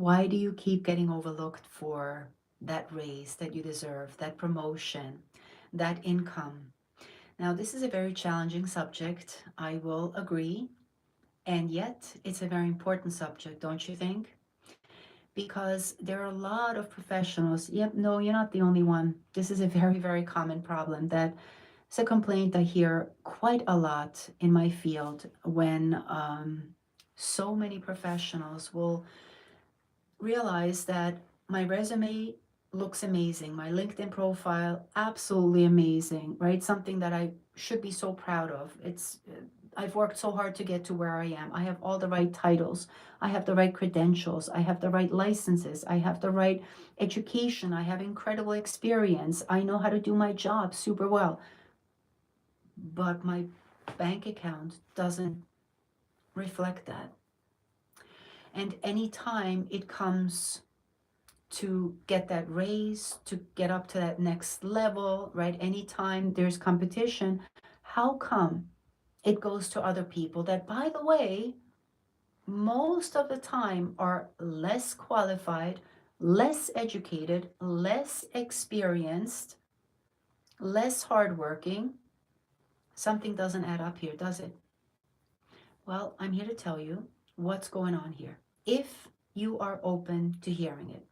Why do you keep getting overlooked for that raise that you deserve, that promotion, that income? Now, this is a very challenging subject, I will agree, and yet it's a very important subject, don't you think? Because there are a lot of professionals. Yep, no, you're not the only one. This is a very, very common problem that it's a complaint I hear quite a lot in my field when so many professionals will realize that my resume looks amazing, my LinkedIn profile absolutely amazing, right? Something that I should be so proud of. It's I've worked so hard to get to where I am. I have all the right titles. I have the right credentials. I have the right licenses. I have the right education. I have incredible experience. I know how to do my job super well. But my bank account doesn't reflect that. And anytime it comes to get that raise, to get up to that next level, right? Anytime there's competition, how come it goes to other people that, by the way, most of the time are less qualified, less educated, less experienced, less hardworking? Something doesn't add up here, does it? Well, I'm here to tell you what's going on here, if you are open to hearing it.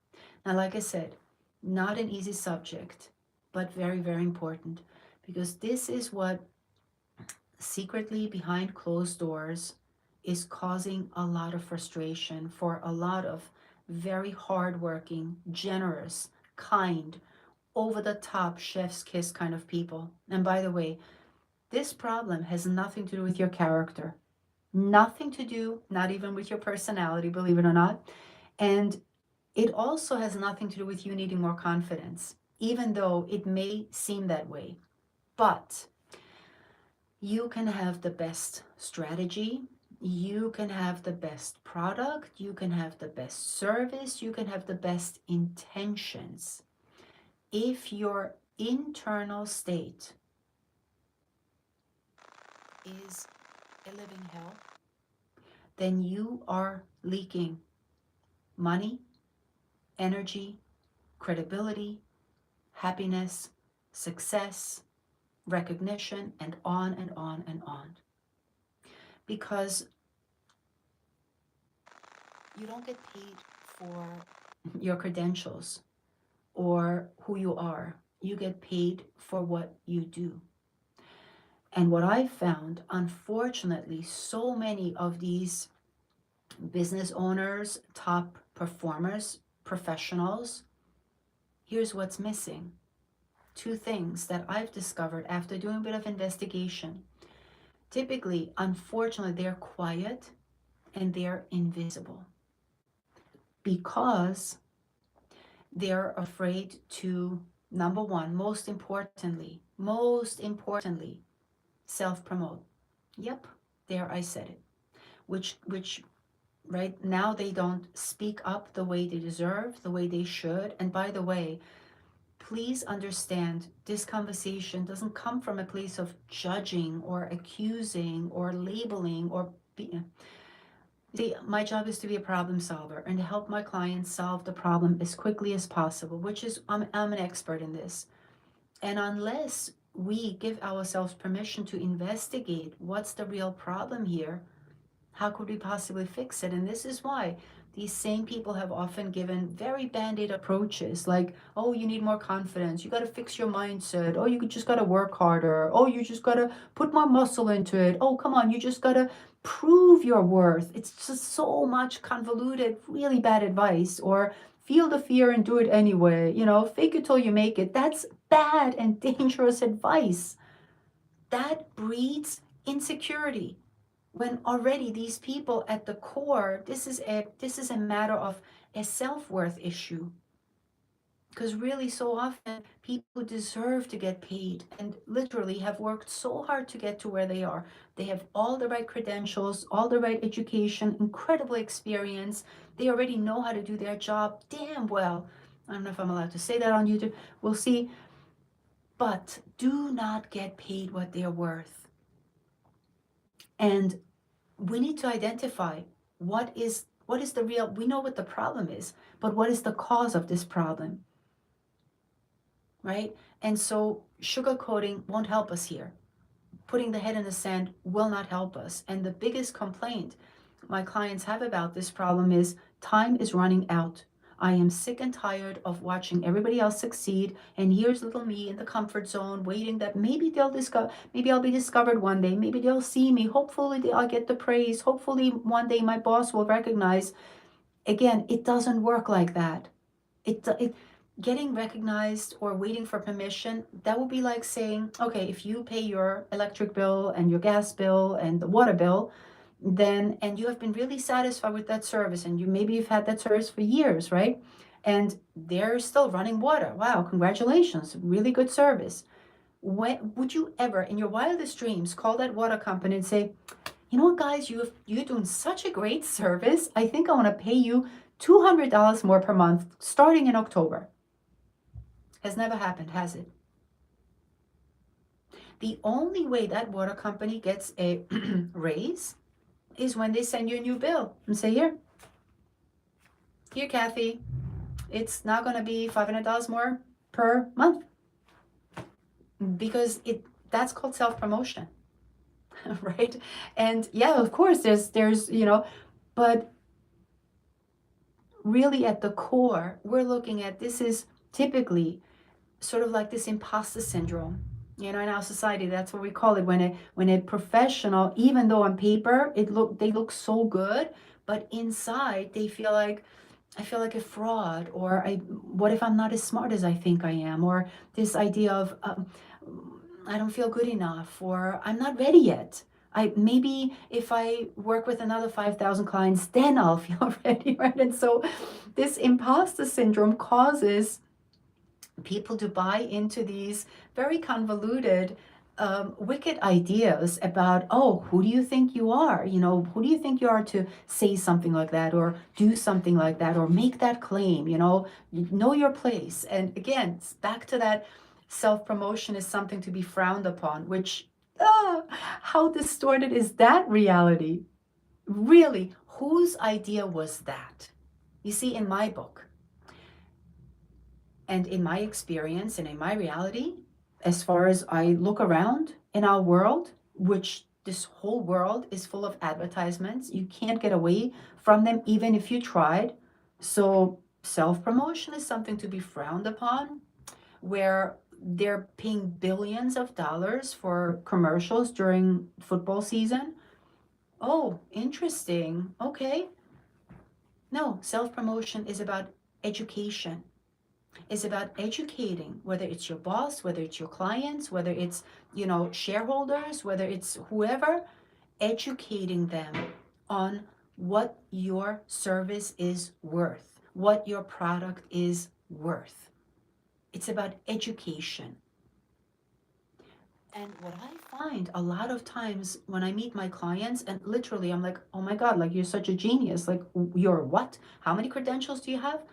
Now, like I said, not an easy subject, but very, very important, because this is what secretly behind closed doors is causing a lot of frustration for a lot of very hardworking, generous, kind, over the top, chef's kiss kind of people. And by the way, this problem has nothing to do with your character, nothing to do, not even with your personality, believe it or not. And it also has nothing to do with you needing more confidence, even though it may seem that way. But you can have the best strategy, you can have the best product, you can have the best service, you can have the best intentions. If your internal state is a living hell, then you are leaking money, energy, credibility, happiness, success, recognition, and on and on and on. Because you don't get paid for your credentials or who you are. You get paid for what you do. And what I found, unfortunately, so many of these business owners, top performers, professionals, here's what's missing. Two things that I've discovered after doing a bit of investigation. Typically, unfortunately, they're quiet and they're invisible because they're afraid to, number one, most importantly, self-promote. Yep, there I said it. Which right now they don't speak up the way they deserve, the way they should. And by the way, please understand this conversation doesn't come from a place of judging or accusing or labeling or see, my job is to be a problem solver and to help my clients solve the problem as quickly as possible, which is, I'm an expert in this. And unless we give ourselves permission to investigate what's the real problem here, how could we possibly fix it? And this is why these same people have often given very band-aid approaches like, oh, you need more confidence, you got to fix your mindset, oh, you just got to work harder, oh, you just got to put more muscle into it, oh, come on, you just got to prove your worth. It's just so much convoluted, really bad advice. Or feel the fear and do it anyway, fake it till you make it. That's bad and dangerous advice. That breeds insecurity, when already these people at the core, this is a matter of a self-worth issue. Because really, so often people who deserve to get paid and literally have worked so hard to get to where they are, they have all the right credentials, all the right education, incredible experience, they already know how to do their job damn well. I don't know if I'm allowed to say that on YouTube, we'll see. But do not get paid what they're worth. And we need to identify what is What is the real, we know what the problem is, but what is the cause of this problem, right? And so sugarcoating won't help us here. Putting the head in the sand will not help us. And the biggest complaint my clients have about this problem is time is running out. I am sick and tired of watching everybody else succeed, and here's little me in the comfort zone, waiting that maybe they'll discover, maybe I'll be discovered one day, maybe they'll see me, hopefully I'll get the praise, hopefully one day my boss will recognize. Again, it doesn't work like that. It getting recognized or waiting for permission, that would be like saying, okay, if you pay your electric bill and your gas bill and the water bill, then, and you have been really satisfied with that service, and maybe you've had that service for years, right? And they're still running water. Wow, congratulations, really good service. When would you ever in your wildest dreams call that water company and say, you know what, guys, you're doing such a great service. I think I want to pay you $200 more per month starting in October. Has never happened, has it? The only way that water company gets a raise is when they send you a new bill and say, here, Kathy, it's not going to be $500 more per month, because that's called self-promotion. Right? And yeah, of course, there's but really at the core, we're looking at, this is typically sort of like this imposter syndrome. In our society, that's what we call it, when a professional, even though on paper they look so good, but inside they feel like, I feel like a fraud, or what if I'm not as smart as I think I am, or this idea of I don't feel good enough, or I'm not ready yet. Maybe if I work with another 5,000 clients, then I'll feel ready, right? And so this imposter syndrome causes people to buy into these very convoluted, wicked ideas about, oh, who do you think you are? Who do you think you are to say something like that, or do something like that, or make that claim? Know your place. And again, it's back to that self-promotion is something to be frowned upon, which, how distorted is that reality? Really, whose idea was that? You see, in my book, and in my experience and in my reality, as far as I look around in our world, which this whole world is full of advertisements, you can't get away from them even if you tried. So self-promotion is something to be frowned upon, where they're paying billions of dollars for commercials during football season. Oh, interesting. Okay. No, self-promotion is about education. Is about educating, whether it's your boss, whether it's your clients, whether it's, shareholders, whether it's whoever, educating them on what your service is worth, what your product is worth. It's about education. And what I find a lot of times when I meet my clients, and literally I'm like, oh my God, like, you're such a genius. Like, you're what? How many credentials do you have?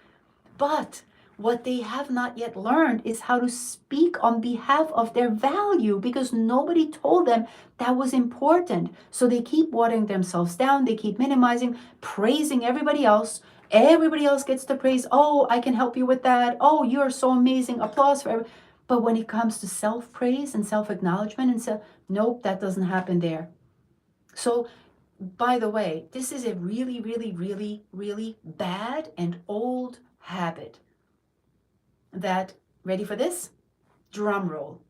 But what they have not yet learned is how to speak on behalf of their value, because nobody told them that was important. So they keep watering themselves down. They keep minimizing, praising everybody else. Everybody else gets the praise. Oh, I can help you with that. Oh, you're so amazing. Applause for everybody. But when it comes to self-praise and self-acknowledgement, and nope, that doesn't happen there. So, by the way, this is a really, really, really, really bad and old habit that, ready for this? Drum roll.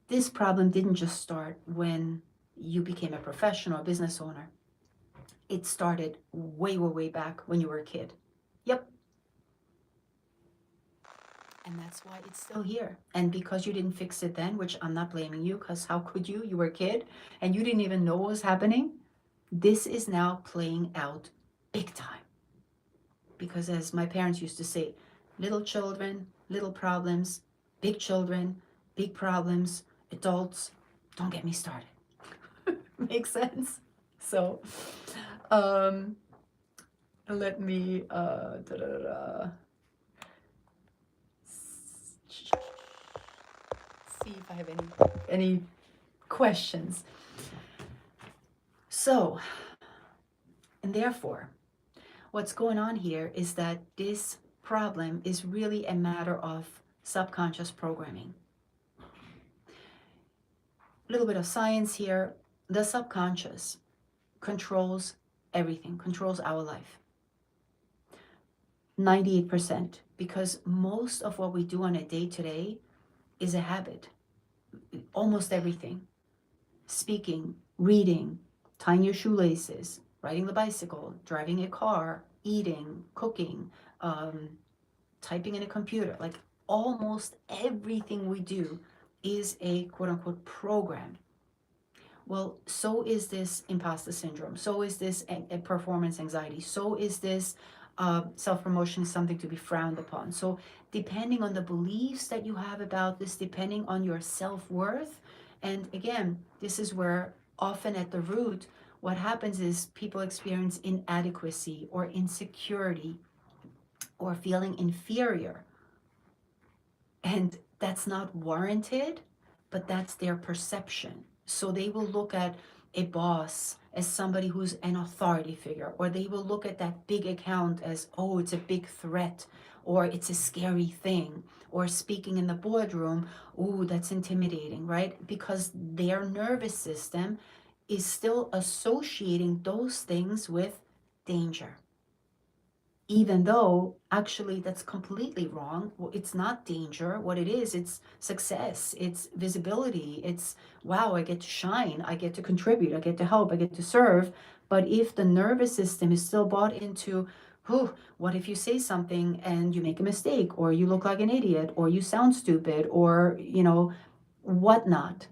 This problem didn't just start when you became a professional business owner. It started way, way, way back when you were a kid. Yep. And that's why it's still here. And because you didn't fix it then, which I'm not blaming you, because how could you? You were a kid and you didn't even know what was happening. This is now playing out big time. Because as my parents used to say, little children, little problems, big children, big problems, adults, don't get me started. Makes sense? So, let me, see if I have any questions. So, and therefore, what's going on here is that this problem is really a matter of subconscious programming. A little bit of science here. The subconscious controls everything, controls our life. 98%, because most of what we do on a day to day is a habit. Almost everything: speaking, reading, tying your shoelaces, riding the bicycle, driving a car, eating, cooking, um, typing in a computer. Like almost everything we do is a quote unquote program. Well, so is this imposter syndrome. So is this a performance anxiety. So is this self promotion is something to be frowned upon. So, depending on the beliefs that you have about this, depending on your self worth, and again, this is where often at the root, what happens is people experience inadequacy or insecurity or feeling inferior. And that's not warranted, but that's their perception. So they will look at a boss as somebody who's an authority figure, or they will look at that big account as, oh, it's a big threat, or it's a scary thing, or speaking in the boardroom, oh, that's intimidating, right? Because their nervous system is still associating those things with danger, even though actually that's completely wrong. Well, it's not danger. What it is, it's success, it's visibility, it's wow, I get to shine, I get to contribute, I get to help, I get to serve. But if the nervous system is still bought into, whew, what if you say something and you make a mistake, or you look like an idiot, or you sound stupid, or whatnot,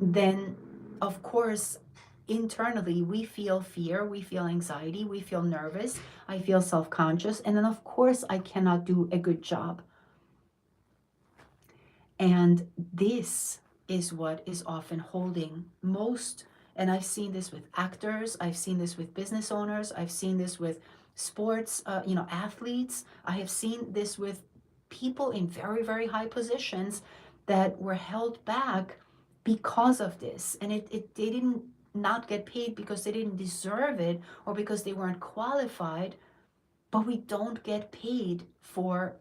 then of course internally we feel fear, we feel anxiety, we feel nervous, I feel self-conscious, and then of course I cannot do a good job. And this is what is often holding most, and I've seen this with actors, I've seen this with business owners, I've seen this with sports athletes, I have seen this with people in very, very high positions that were held back because of this. And they didn't not get paid because they didn't deserve it or because they weren't qualified, but we don't get paid for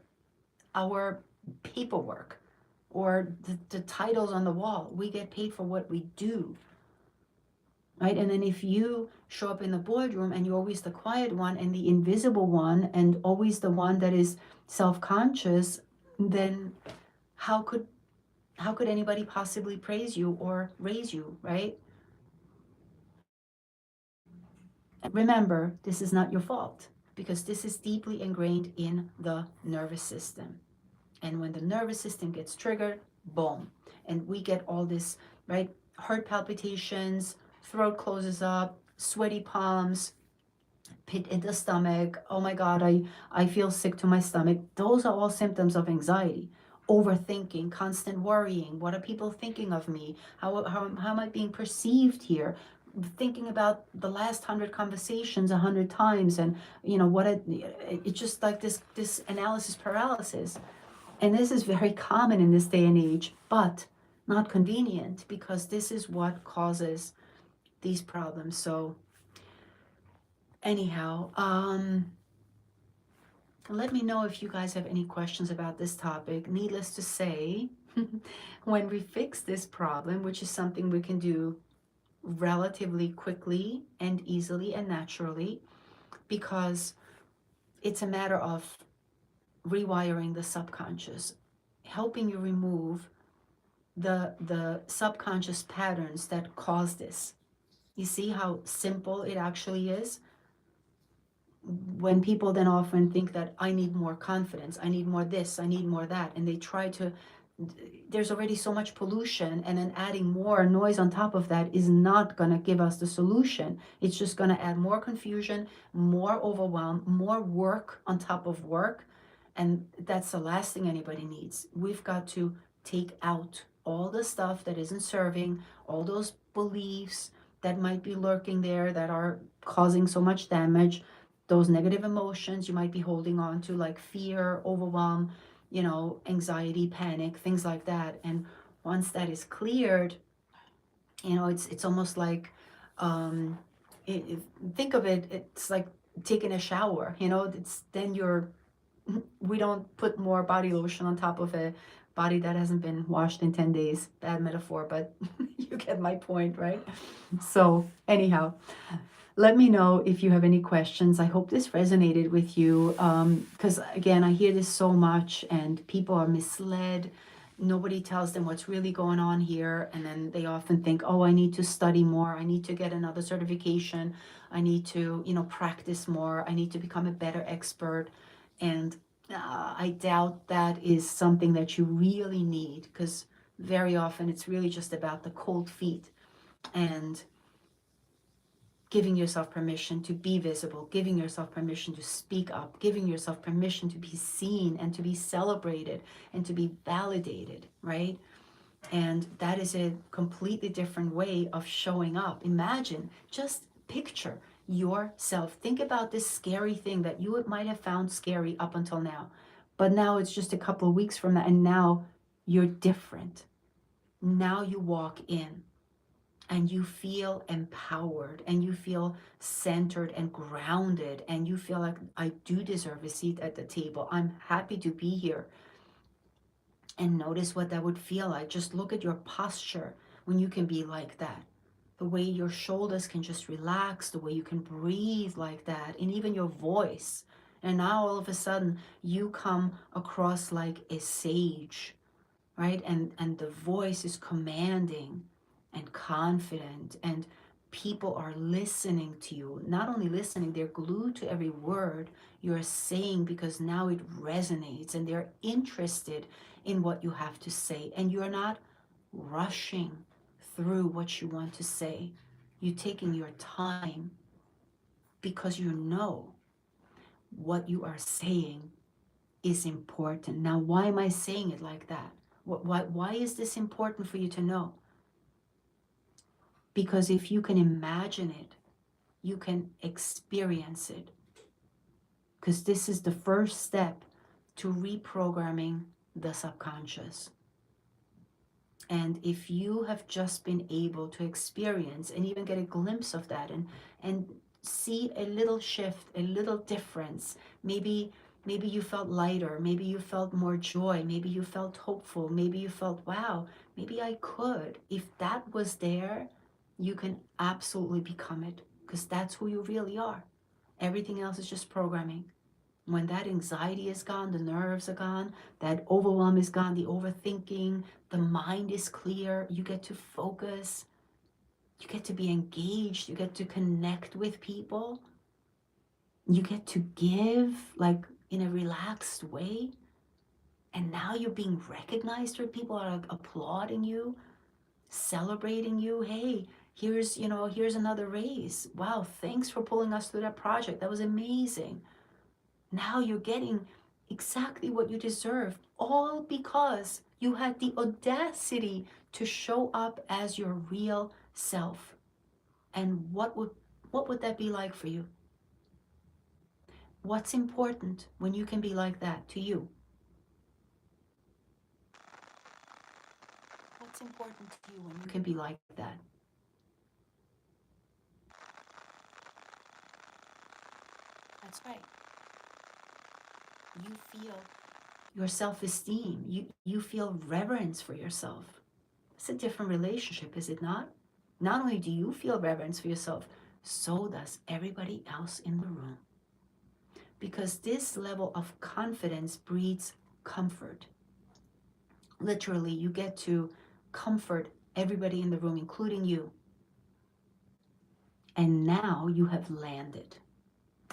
our paperwork or the titles on the wall. We get paid for what we do, right? And then if you show up in the boardroom and you're always the quiet one and the invisible one and always the one that is self-conscious, then how could anybody possibly praise you or raise you, right? Remember, this is not your fault because this is deeply ingrained in the nervous system. And when the nervous system gets triggered, boom. And we get all this, right? Heart palpitations, throat closes up, sweaty palms, pit in the stomach. Oh my God, I feel sick to my stomach. Those are all symptoms of anxiety. Overthinking, constant worrying. What are people thinking of me? How am I being perceived here? Thinking about the last 100 conversations 100 times, and it's just like this analysis paralysis. And this is very common in this day and age, but not convenient because this is what causes these problems. So anyhow, let me know if you guys have any questions about this topic. Needless to say, when we fix this problem, which is something we can do relatively quickly and easily and naturally, because it's a matter of rewiring the subconscious, helping you remove the subconscious patterns that cause this. You see how simple it actually is? When people then often think that I need more confidence, I need more this, I need more that, and they try to, there's already so much pollution, and then adding more noise on top of that is not going to give us the solution. It's just going to add more confusion, more overwhelm, more work on top of work, and that's the last thing anybody needs. We've got to take out all the stuff that isn't serving, all those beliefs that might be lurking there that are causing so much damage, those negative emotions you might be holding on to, like fear, overwhelm, anxiety, panic, things like that. And once that is cleared, it's almost like, um, think of it, it's like taking a shower. It's then you're we don't put more body lotion on top of a body that hasn't been washed in 10 days. Bad metaphor, but you get my point, right? So anyhow, let me know if you have any questions. I hope this resonated with you, because again, I hear this so much and people are misled. Nobody tells them what's really going on here, and then they often think, oh, I need to study more, I need to get another certification, I need to practice more, I need to become a better expert. And I doubt that is something that you really need, because very often it's really just about the cold feet and giving yourself permission to be visible, giving yourself permission to speak up, giving yourself permission to be seen and to be celebrated and to be validated, right? And that is a completely different way of showing up. Imagine, just picture yourself. Think about this scary thing that you might have found scary up until now. But now it's just a couple of weeks from that, and now you're different. Now you walk in and you feel empowered and you feel centered and grounded and you feel like, I do deserve a seat at the table. I'm happy to be here. And notice what that would feel like. Just look at your posture when you can be like that. The way your shoulders can just relax, the way you can breathe like that, and even your voice. And now all of a sudden you come across like a sage, right? And the voice is commanding and confident, and people are listening to you. Not only listening, they're glued to every word you're saying, because now it resonates and they're interested in what you have to say, and you're not rushing through what you want to say. You're taking your time because you know what you are saying is important. Now, why am I saying it like that? Why is this important for you to know? Because if you can imagine it, you can experience it. Because this is the first step to reprogramming the subconscious. And if you have just been able to experience and even get a glimpse of that, and see a little shift, a little difference, maybe you felt lighter, maybe you felt more joy, maybe you felt hopeful, maybe you felt, wow, maybe I could. If that was there, you can absolutely become it, because that's who you really are. Everything else is just programming. When that anxiety is gone, the nerves are gone, that overwhelm is gone, the overthinking, the mind is clear, you get to focus, you get to be engaged, you get to connect with people, you get to give like in a relaxed way. And now you're being recognized, or people are applauding you, celebrating you. Hey, here's another raise. Wow, thanks for pulling us through that project. That was amazing. Now you're getting exactly what you deserve, all because you had the audacity to show up as your real self. And what would that be like for you? What's important when you can be like that to you? What's important to you when you can be like that? That's right. You feel your self-esteem. You feel reverence for yourself. It's a different relationship, is it not? Not only do you feel reverence for yourself, so does everybody else in the room. Because this level of confidence breeds comfort. Literally, you get to comfort everybody in the room, including you. And now you have landed.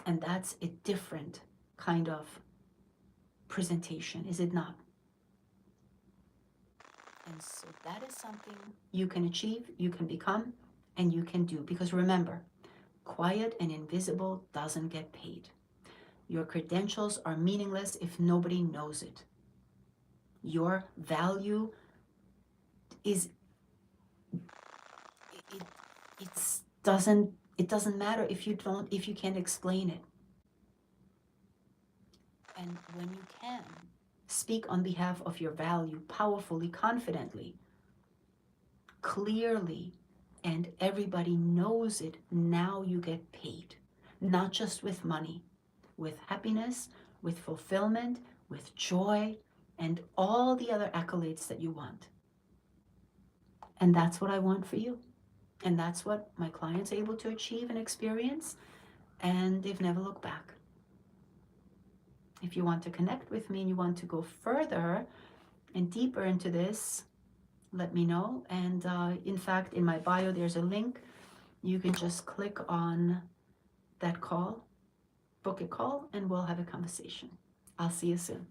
And that's a different kind of presentation, is it not? And so that is something you can achieve, you can become, and you can do. Because remember, quiet and invisible doesn't get paid. Your credentials are meaningless if nobody knows it. Your value is it, it's doesn't it doesn't matter if you can't explain it. And when you can speak on behalf of your value powerfully, confidently, clearly, and everybody knows it, now you get paid. not just with money, with happiness, with fulfillment, with joy, and all the other accolades that you want. And that's what I want for you. And that's what my clients are able to achieve and experience. And they've never looked back. If you want to connect with me and you want to go further and deeper into this, let me know. And in fact, in my bio, there's a link. You can just click on that call, book a call, and we'll have a conversation. I'll see you soon.